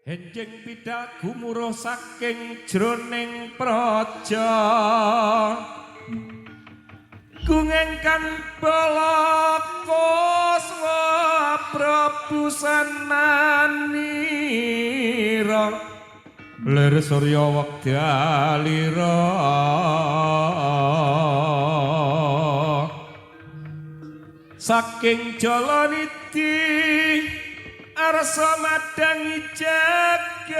Enjing pidak gumuruh saking jroning praja Gungengkan balakoswa Prabu Sananira Lir Surya Wegdalira Saking Jalaniti Arsa madangi jagat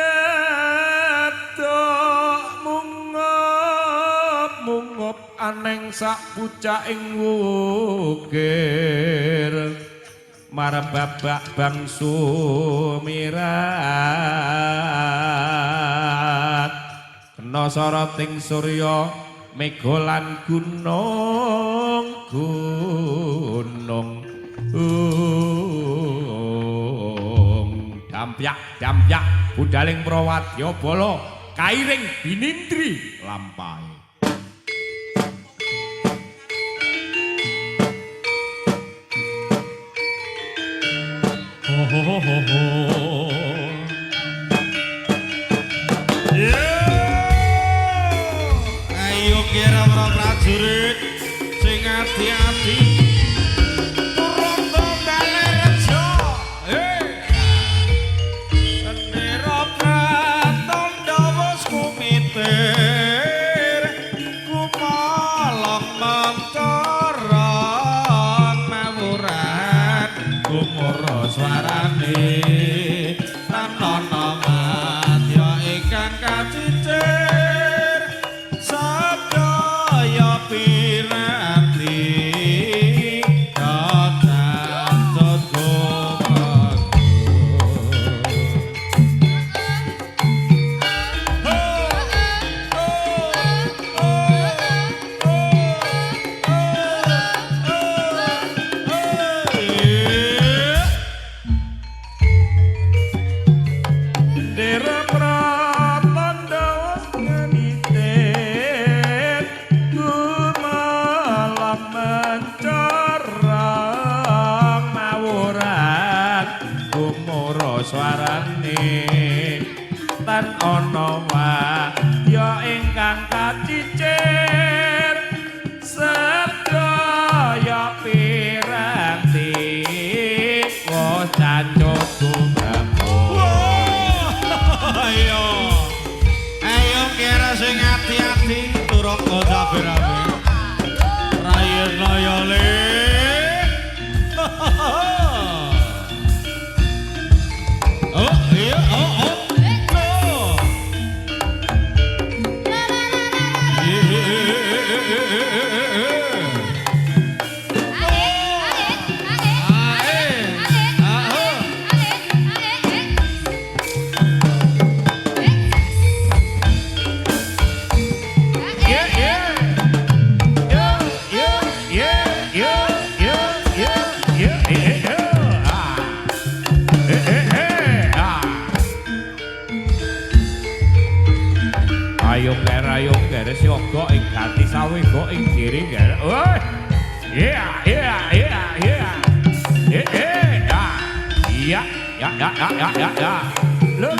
mungop aneng sak pucaking wukir marbabak bangsu mirat kena soroting surya mega lan gunung Dampyak budaling Prawadya Bala kairing binindri lampahe Ayo kira para prajurit sing ati-ati ana wadya ingkang kacicir sedaya piranti wis cancut gumrapur ayo kira sing ati-ati turun kota berame rakyat loyole oh iya oh Ayung kere siaga ing gati sawega ing diring kere. Woi. Iya. Ya. Lo.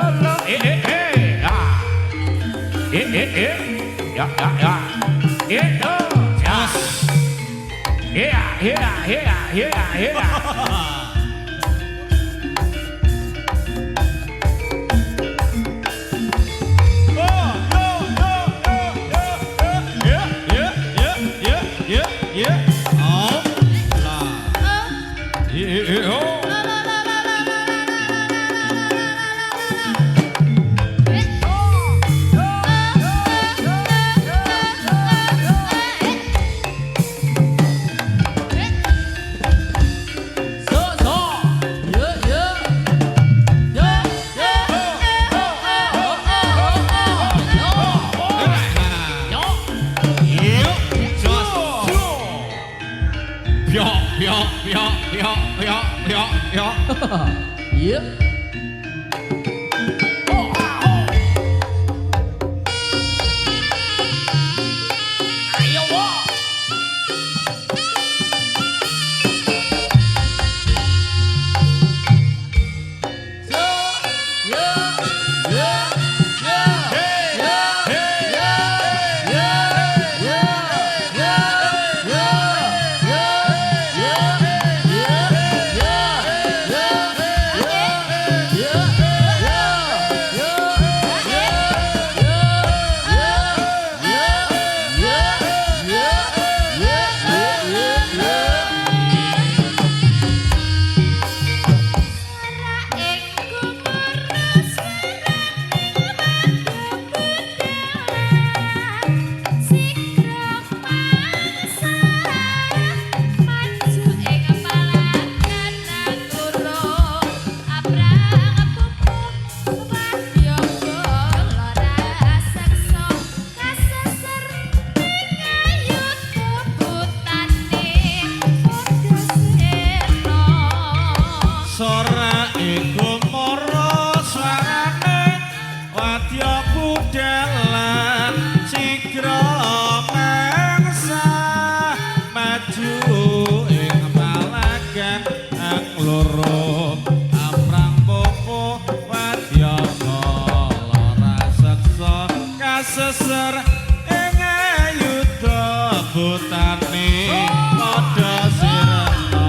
Ya. Yep. Sora iku mara swarane wadya budalan sigra mangsa maju ing palagan ang loro amrang popo wadya lara seksa kaseser ing ayuda butane padha sirena.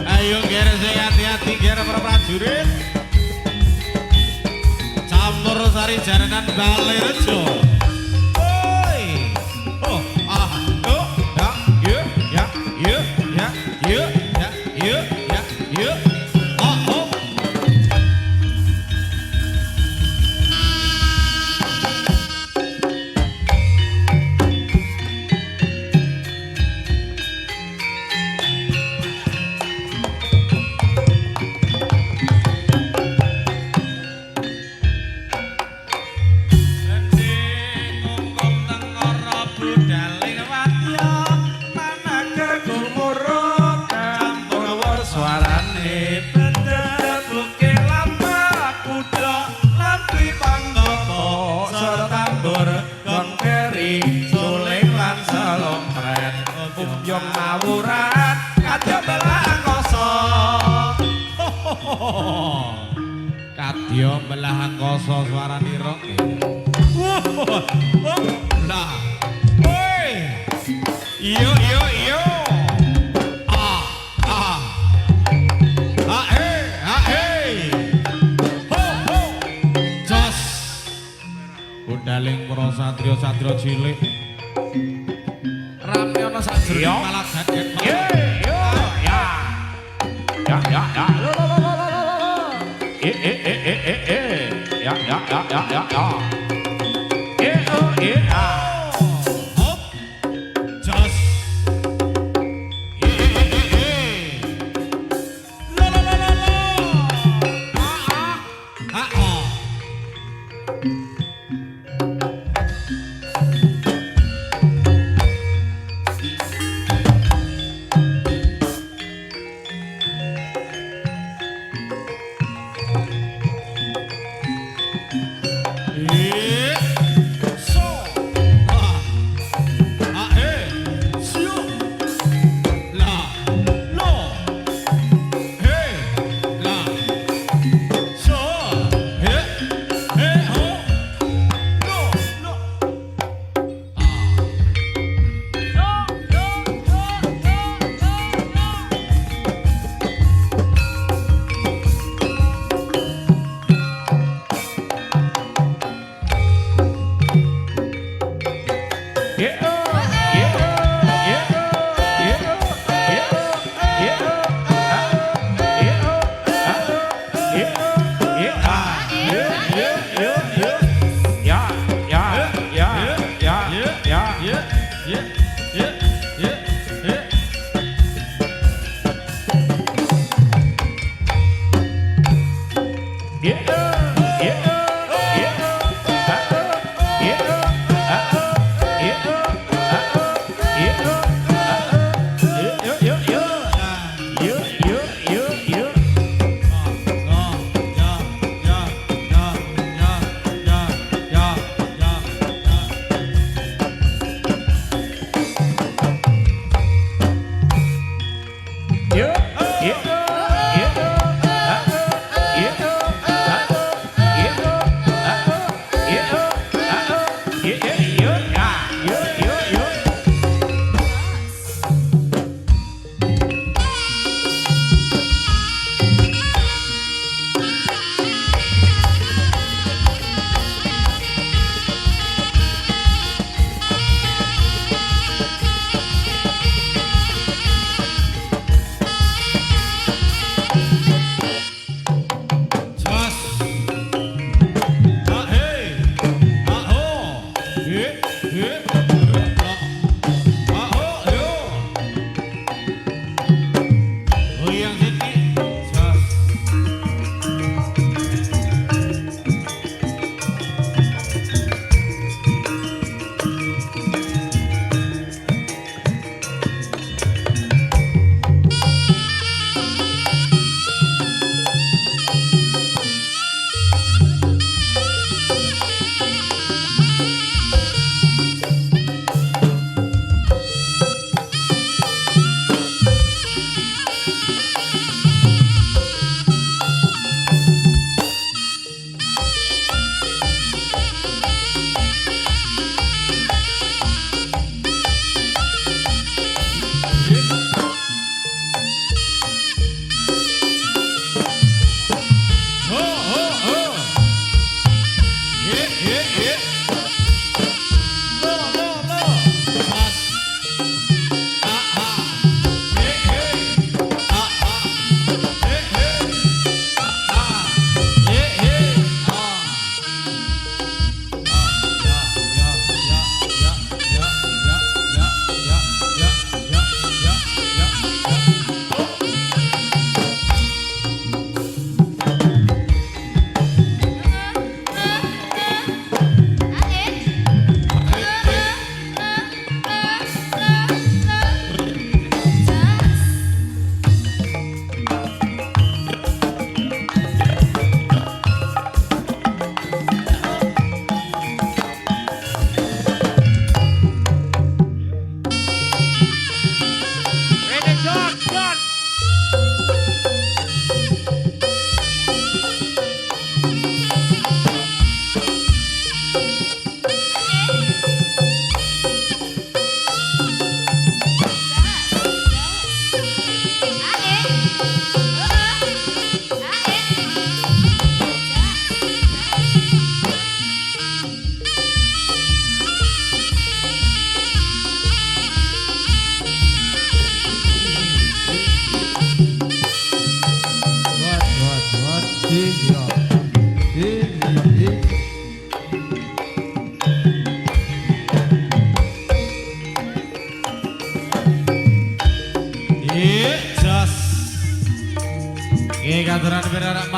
Ayo ger sing hati-hati ger para prajurit. Campur sari jaranan Balai Rejo. Oi. Oh, ah, oh, ya, ya, ya, ya, ya, ya, ya, ya, ya. Oh, oh. Yung mawuran kadya belah angkasa. Kadya belah angkasa swaranira. Nah. Woi. Iyo iyo iyo. Ah ah. Ah eh. Ho ho. Jos. Bundaling para satria-satria cilik. Rame ana sajroning palagan yen mau. Ya. Hop. Jos. La la la la la. Ah ah. So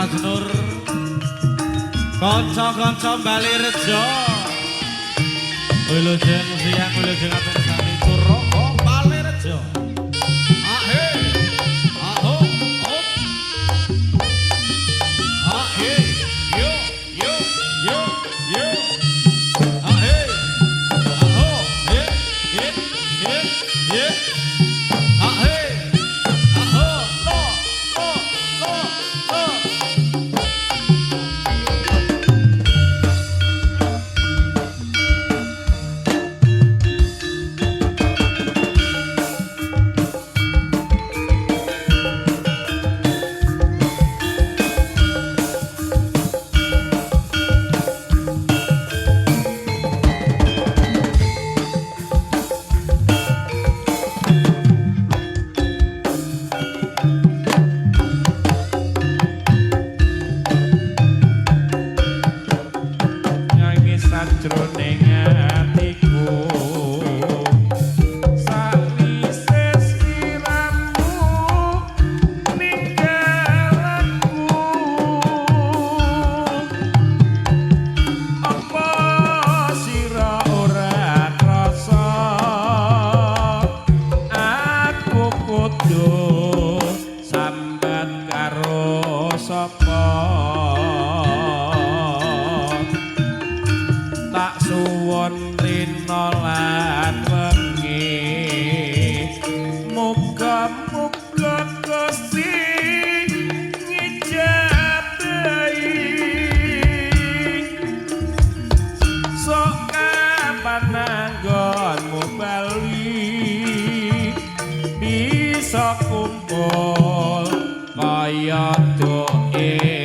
Mas Nur kanca-kanca Bali Rejo wilujeng siang wilujeng atur sami Puroko Bali Rejo ahe aho hop ahe yo yo yo yo ahe aho ye ye ye ye ahe aho lo lo lo lo nyanyi sajroning atiku sakwise sliramu ninggalku apa sira ora krasa aku kudu sambat karo sapa tak suwun rina lan wengi muga-muga Gusti ngijabahi sok kapan anggonmu bali bisa kumpul kaya doe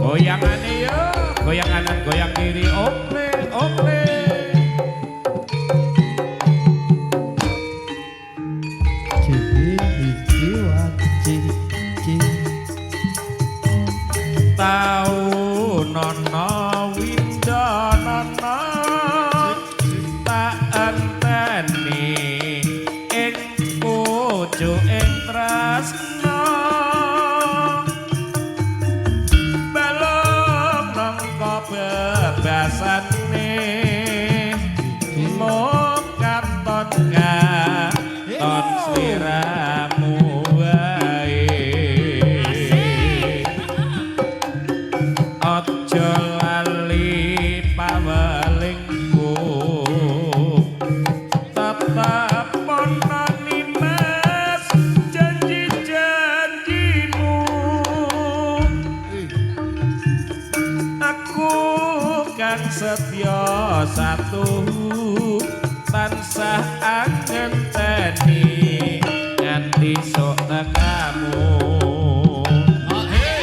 goyangane yo goyang kanan goyang kiri ople ople tau nono windanana tak enteni ing pucuking tresna balong nangka bebasane mokaton katon sliramu wae aja lali pawelingku tetap ponani mas janji-janjimu aku kan setya satu tansah angenteni nganti sok tekamu Ae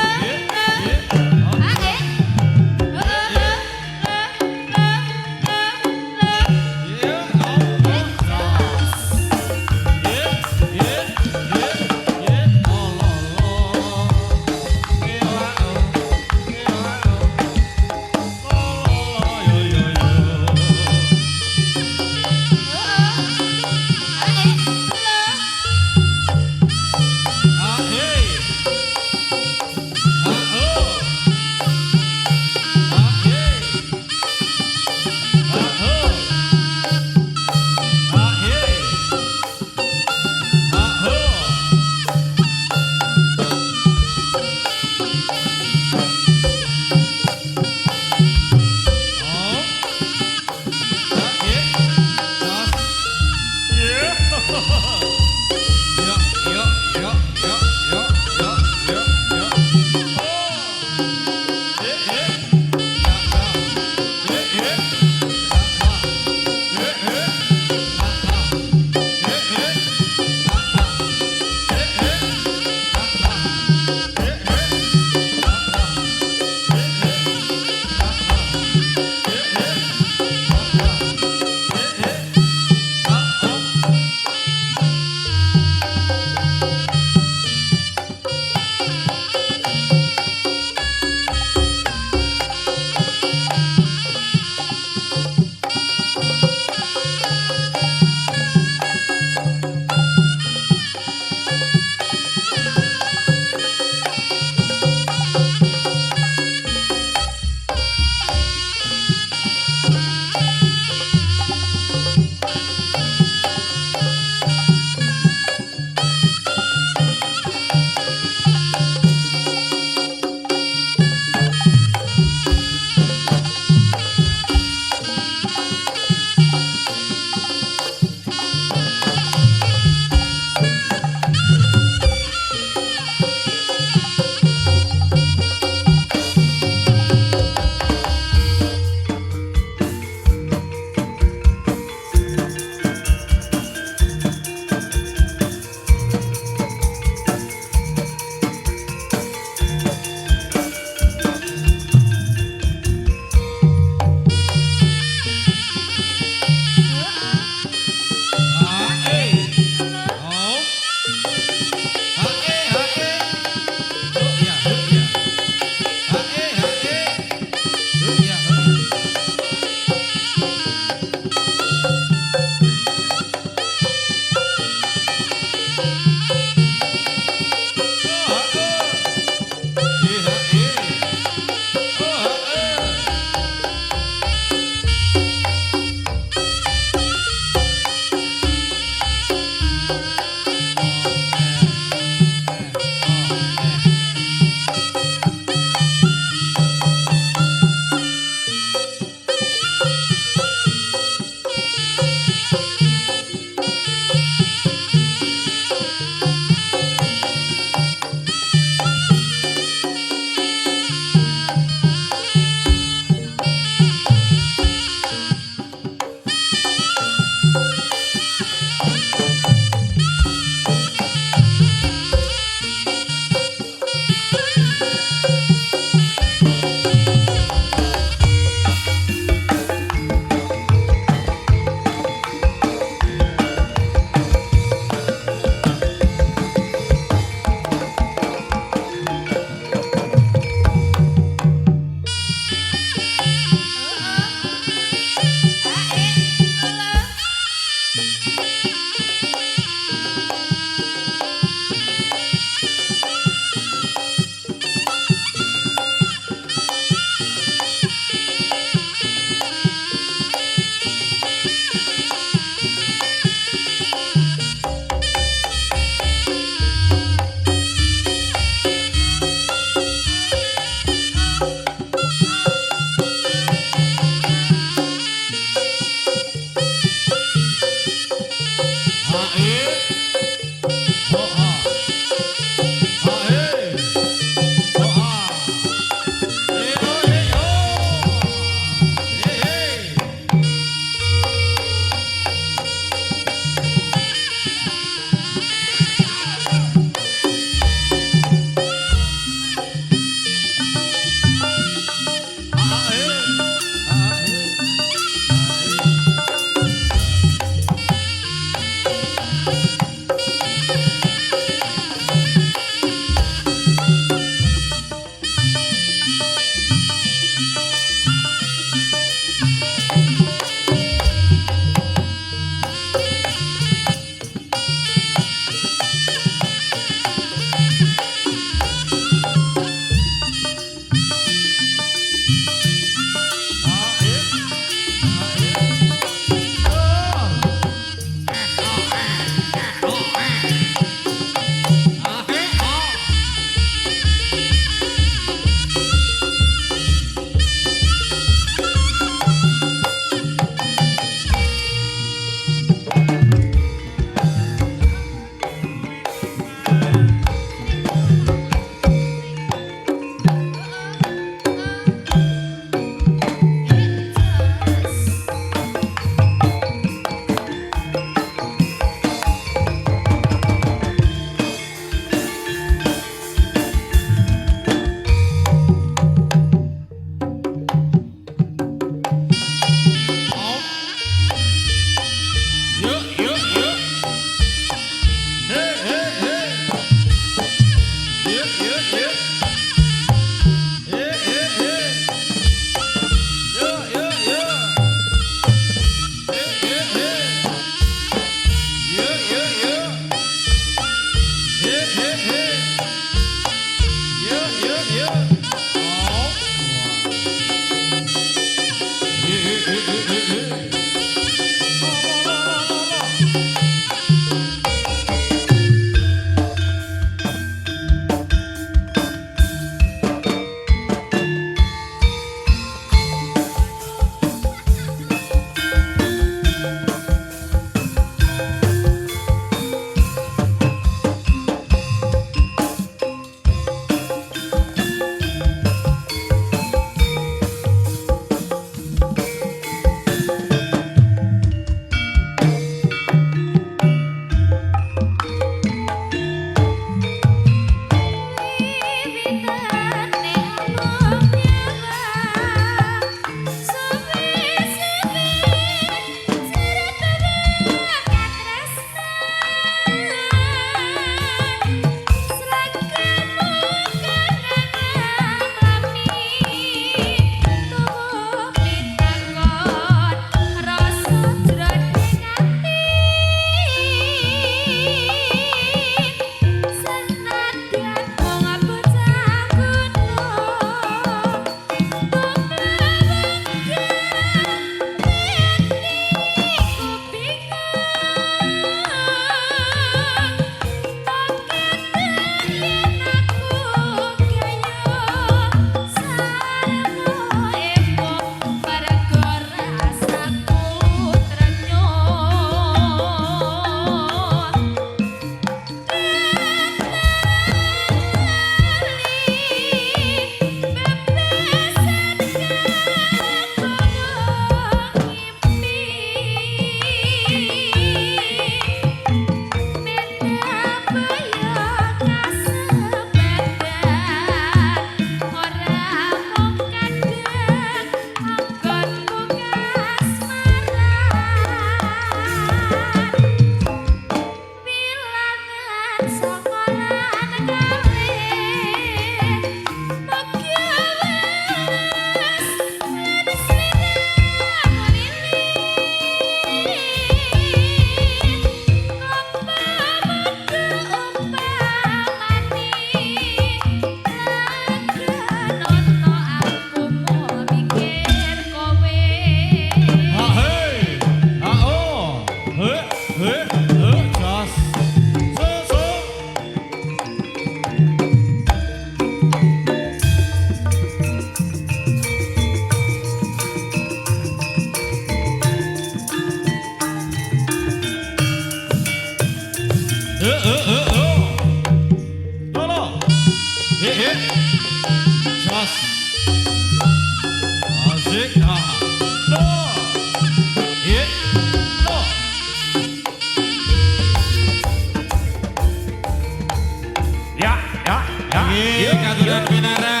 Nggih, katuran pinara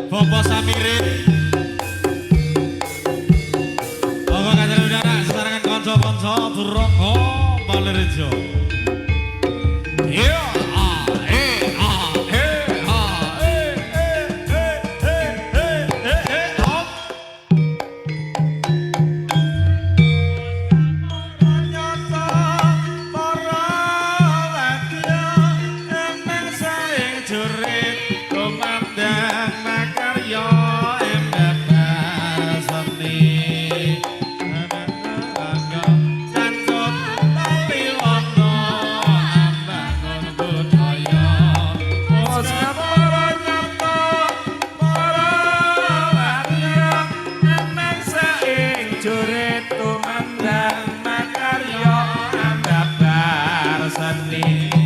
Bobo Samirin. Bapak katuran pinara sesarengan kanca-kanca durung Balerejo. Yo,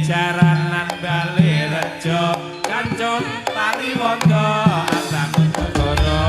jaranan Balerejo kancut tari wondo asam negara